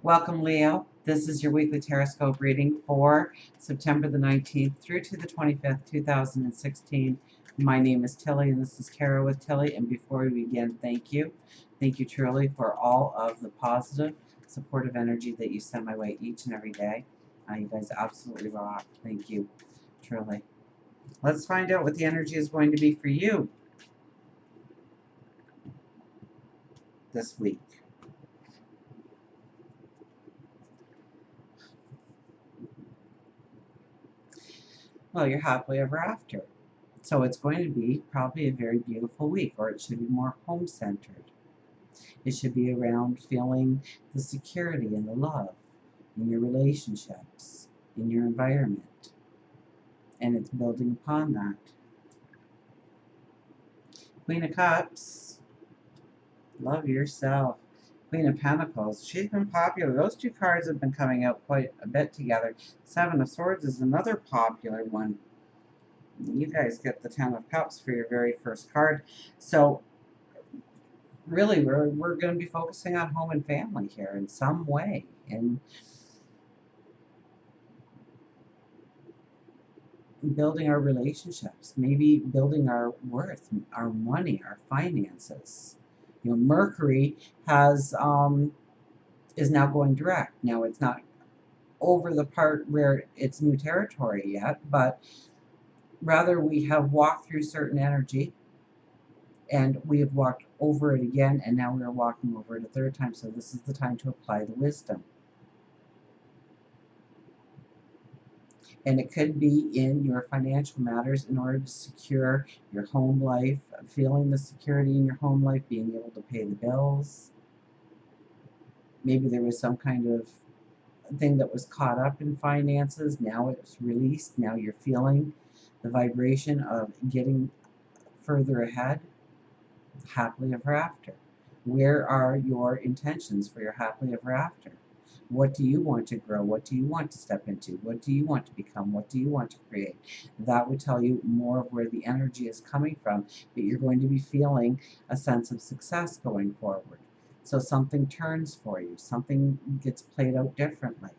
Welcome, Leo. This is your weekly Teroscope reading for September the 19th through to the 25th, 2016. My name is Tilly, and this is Kara with Tilly. And before we begin, thank you. Thank you truly for all of the positive, supportive energy that you send my way each and every day. You guys absolutely rock. Thank you, truly. Let's find out what the energy is going to be for you this week. Well, you're happily ever after. So it's going to be probably a very beautiful week, or it should be more home-centered. It should be around feeling the security and the love in your relationships, in your environment. And it's building upon that. Queen of Cups, love yourself. Queen of Pentacles, she's been popular. Those two cards have been coming out quite a bit together. Seven of Swords is another popular one. You guys get the Ten of Cups for your very first card. So really, we're going to be focusing on home and family here in some way. And building our relationships, maybe building our worth, our money, our finances. You know, Mercury has is now going direct. Now it's not over the part where it's new territory yet, but rather we have walked through certain energy and we have walked over it again, and now we are walking over it a third time. So this is the time to apply the wisdom. And it could be in your financial matters in order to secure your home life, feeling the security in your home life, being able to pay the bills. Maybe there was some kind of thing that was caught up in finances. Now it's released. Now you're feeling the vibration of getting further ahead, happily ever after. Where are your intentions for your happily ever after? What do you want to grow? What do you want to step into? What do you want to become? What do you want to create? That would tell you more of where the energy is coming from, but you're going to be feeling a sense of success going forward. So something turns for you. Something gets played out differently.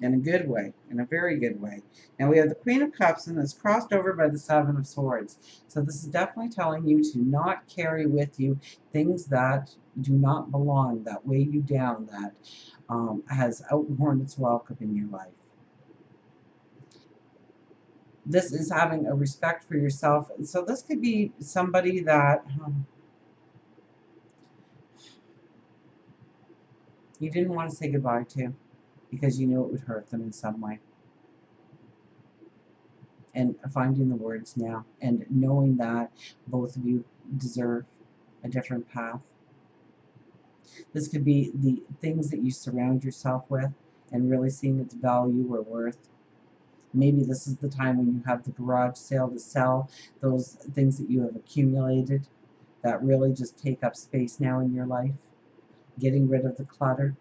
In a good way, in a very good way. Now we have the Queen of Cups, and it's crossed over by the Seven of Swords. So this is definitely telling you to not carry with you things that do not belong, that weigh you down, that has outworn its welcome in your life. This is having a respect for yourself. So this could be somebody that you didn't want to say goodbye to because you knew it would hurt them in some way. And finding the words now and knowing that both of you deserve a different path. This could be the things that you surround yourself with and really seeing its value or worth. Maybe this is the time when you have the garage sale to sell those things that you have accumulated that really just take up space now in your life. Getting rid of the clutter.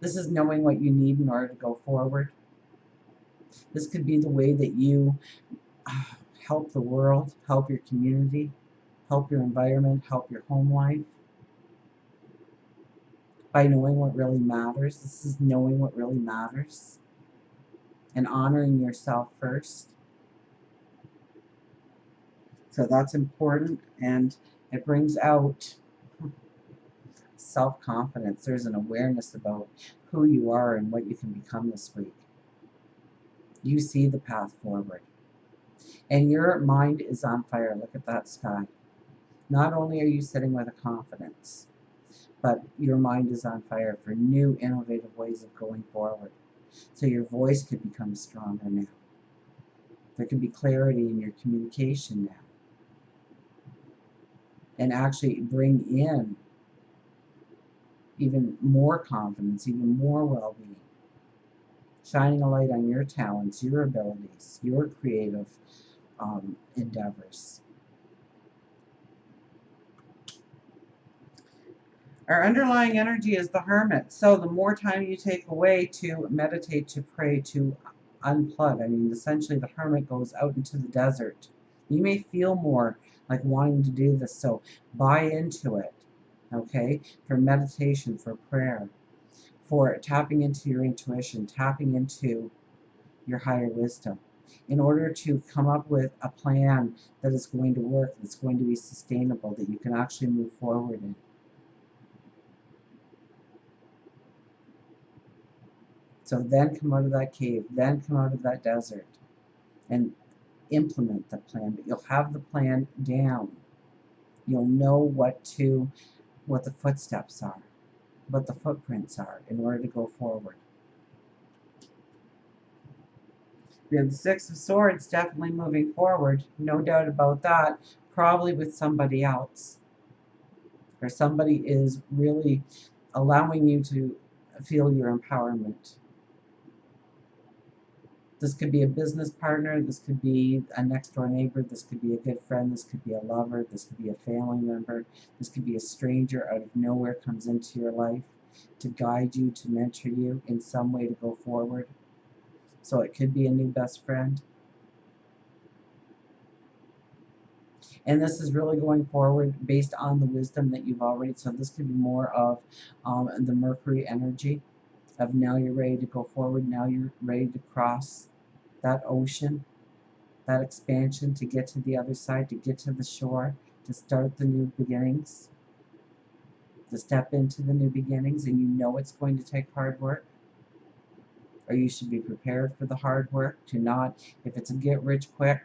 This is knowing what you need in order to go forward. This could be the way that you help the world, help your community, help your environment, help your home life. By knowing what really matters. This is knowing what really matters and honoring yourself first. So that's important, and it brings out self-confidence. There's an awareness about who you are and what you can become this week. You see the path forward. And your mind is on fire. Look at that sky. Not only are you sitting with a confidence, but your mind is on fire for new, innovative ways of going forward. So your voice could become stronger now. There could be clarity in your communication now. And actually bring in even more confidence, even more well-being. Shining a light on your talents, your abilities, your creative endeavors. Our underlying energy is the Hermit. So the more time you take away to meditate, to pray, to unplug. I mean, essentially the Hermit goes out into the desert. You may feel more like wanting to do this, so buy into it, okay? For meditation, for prayer, for tapping into your intuition, tapping into your higher wisdom, in order to come up with a plan that is going to work, that's going to be sustainable, that you can actually move forward in. So then come out of that cave, then come out of that desert and implement the plan. But you'll have the plan down. You'll know what the footsteps are, what the footprints are in order to go forward. We have the Six of Swords definitely moving forward, no doubt about that, probably with somebody else. Or somebody is really allowing you to feel your empowerment. This could be a business partner, this could be a next door neighbor, this could be a good friend, this could be a lover, this could be a family member, this could be a stranger out of nowhere comes into your life to guide you, to mentor you in some way to go forward. So it could be a new best friend. And this is really going forward based on the wisdom that you've already, so this could be more of the Mercury energy of now you're ready to go forward, now you're ready to cross that ocean, that expansion, to get to the other side, to get to the shore, to start the new beginnings, to step into the new beginnings, and you know it's going to take hard work, or you should be prepared for the hard work, to not, if it's a get rich quick,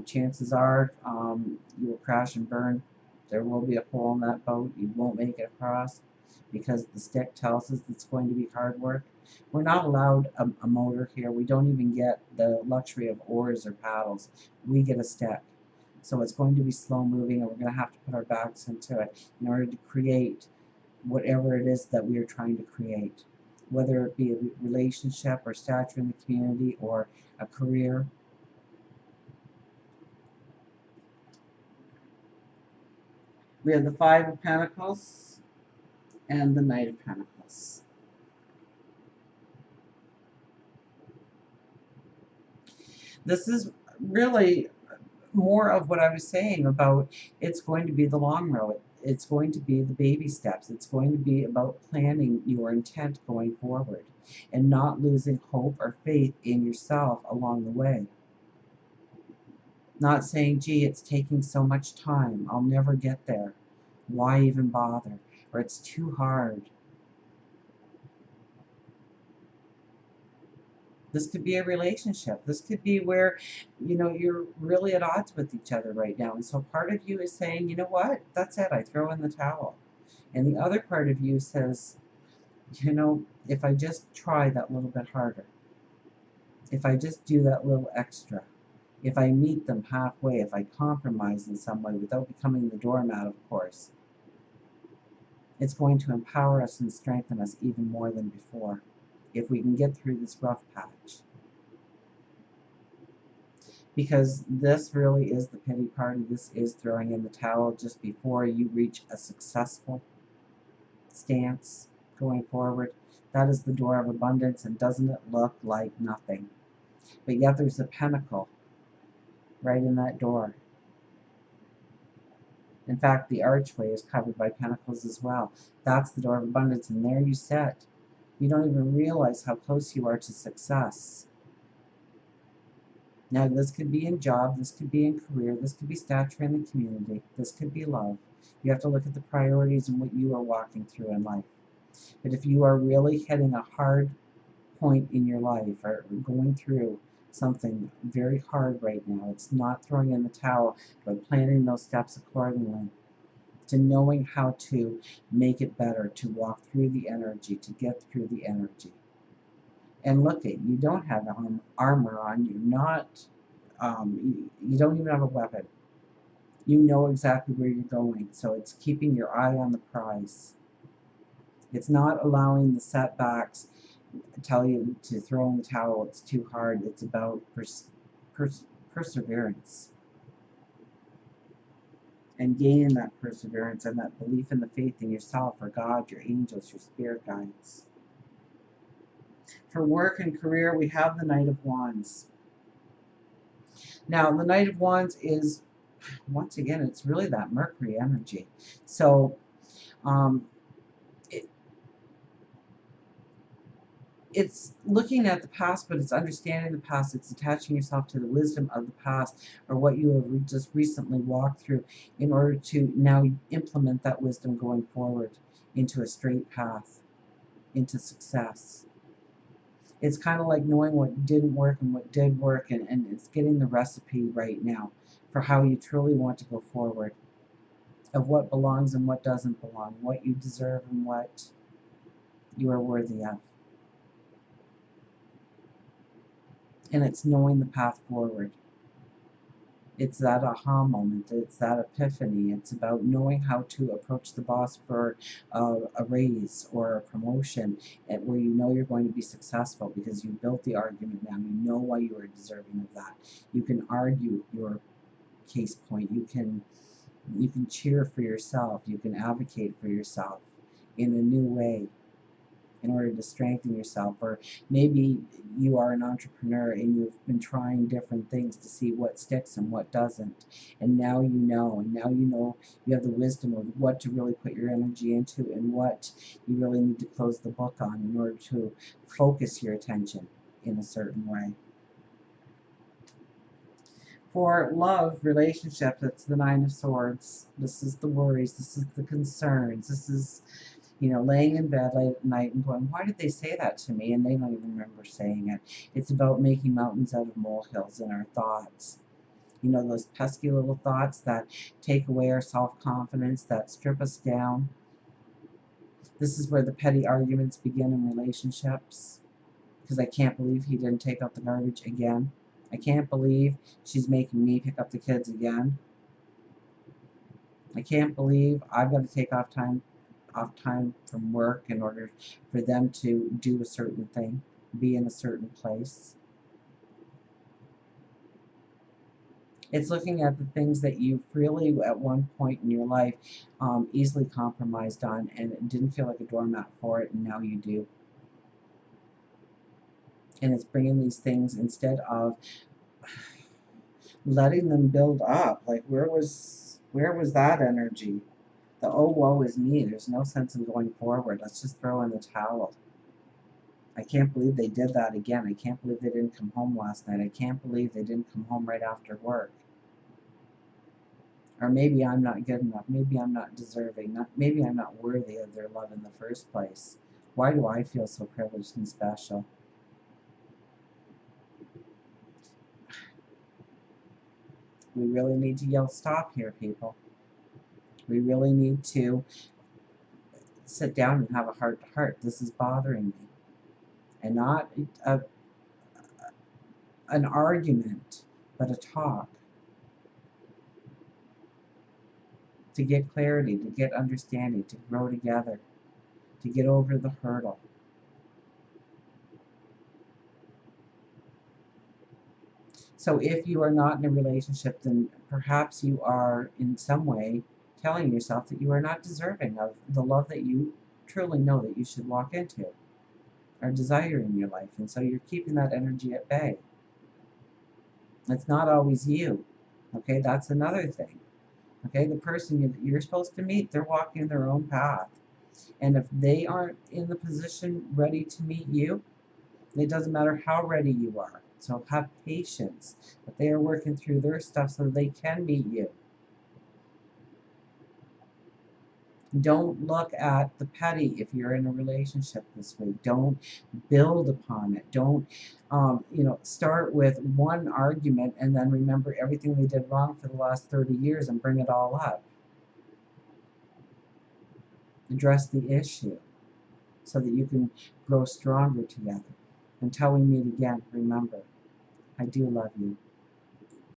chances are you will crash and burn. There will be a hole in that boat, you won't make it across, because the stick tells us it's going to be hard work. We're not allowed a motor here. We don't even get the luxury of oars or paddles. We get a stick. So it's going to be slow moving, and we're going to have to put our backs into it in order to create whatever it is that we are trying to create, whether it be a relationship or stature in the community or a career. We have the Five of Pentacles and the Knight of Pentacles. This is really more of what I was saying about it's going to be the long road. It's going to be the baby steps. It's going to be about planning your intent going forward and not losing hope or faith in yourself along the way. Not saying, gee, it's taking so much time, I'll never get there. Why even bother? Or it's too hard. This could be a relationship. This could be where, you're really at odds with each other right now. And so part of you is saying, you know what? That's it. I throw in the towel. And the other part of you says, if I just try that little bit harder, if I just do that little extra, if I meet them halfway, if I compromise in some way without becoming the doormat, of course, it's going to empower us and strengthen us even more than before if we can get through this rough patch. Because this really is the pity party. This is throwing in the towel just before you reach a successful stance going forward. That is the door of abundance, and doesn't it look like nothing? But yet there's a pentacle right in that door. In fact, the archway is covered by pentacles as well. That's the door of abundance, and there you sit. You don't even realize how close you are to success. Now, this could be in job, this could be in career, this could be stature in the community, this could be love. You have to look at the priorities and what you are walking through in life. But if you are really hitting a hard point in your life or going through something very hard right now, it's not throwing in the towel, but planning those steps accordingly, to knowing how to make it better, to walk through the energy, to get through the energy. And look at, you don't have armor on, you're not, you don't even have a weapon. You know exactly where you're going, so it's keeping your eye on the prize. It's not allowing the setbacks tell you to throw in the towel, it's too hard. It's about perseverance. And gaining that perseverance and that belief in the faith in yourself, or God, your angels, your spirit guides. For work and career, we have the Knight of Wands. Now, the Knight of Wands is, once again, it's really that Mercury energy. So, um, it, it's looking at the past, but it's understanding the past. It's attaching yourself to the wisdom of the past, or what you have just recently walked through, in order to now implement that wisdom going forward into a straight path, into success. It's kind of like knowing what didn't work and what did work, and it's getting the recipe right now for how you truly want to go forward, of what belongs and what doesn't belong, what you deserve and what you are worthy of. And it's knowing the path forward. It's that aha moment. It's that epiphany. It's about knowing how to approach the boss for a raise or a promotion, where you know you're going to be successful because you built the argument now. You know why you are deserving of that. You can argue your case point. You can cheer for yourself. You can advocate for yourself in a new way, in order to strengthen yourself. Or maybe you are an entrepreneur and you've been trying different things to see what sticks and what doesn't. And now you know, you have the wisdom of what to really put your energy into and what you really need to close the book on in order to focus your attention in a certain way. For love, relationships, it's the Nine of Swords. This is the worries, this is the concerns, this is, laying in bed late at night and going, why did they say that to me? And they don't even remember saying it. It's about making mountains out of molehills in our thoughts. Those pesky little thoughts that take away our self-confidence, that strip us down. This is where the petty arguments begin in relationships. Because I can't believe he didn't take out the garbage again. I can't believe she's making me pick up the kids again. I can't believe I've got to take off time from work in order for them to do a certain thing, be in a certain place. It's looking at the things that you really, at one point in your life, easily compromised on and didn't feel like a doormat for it, and now you do. And it's bringing these things instead of letting them build up. Like, where was that energy? The oh, woe is me. There's no sense in going forward. Let's just throw in the towel. I can't believe they did that again. I can't believe they didn't come home last night. I can't believe they didn't come home right after work. Or maybe I'm not good enough. Maybe I'm not deserving. Maybe I'm not worthy of their love in the first place. Why do I feel so privileged and special? We really need to yell stop here, people. We really need to sit down and have a heart-to-heart. This is bothering me. And not an argument, but a talk. To get clarity, to get understanding, to grow together, to get over the hurdle. So if you are not in a relationship, then perhaps you are in some way telling yourself that you are not deserving of the love that you truly know that you should walk into or desire in your life. And so you're keeping that energy at bay. It's not always you. Okay, that's another thing. Okay, the person you're supposed to meet, they're walking their own path. And if they aren't in the position ready to meet you, it doesn't matter how ready you are. So have patience. But they are working through their stuff so they can meet you. Don't look at the petty if you're in a relationship this week. Don't build upon it. Don't, start with one argument and then remember everything they did wrong for the last 30 years and bring it all up. Address the issue so that you can grow stronger together. Until we meet again, remember, I do love you.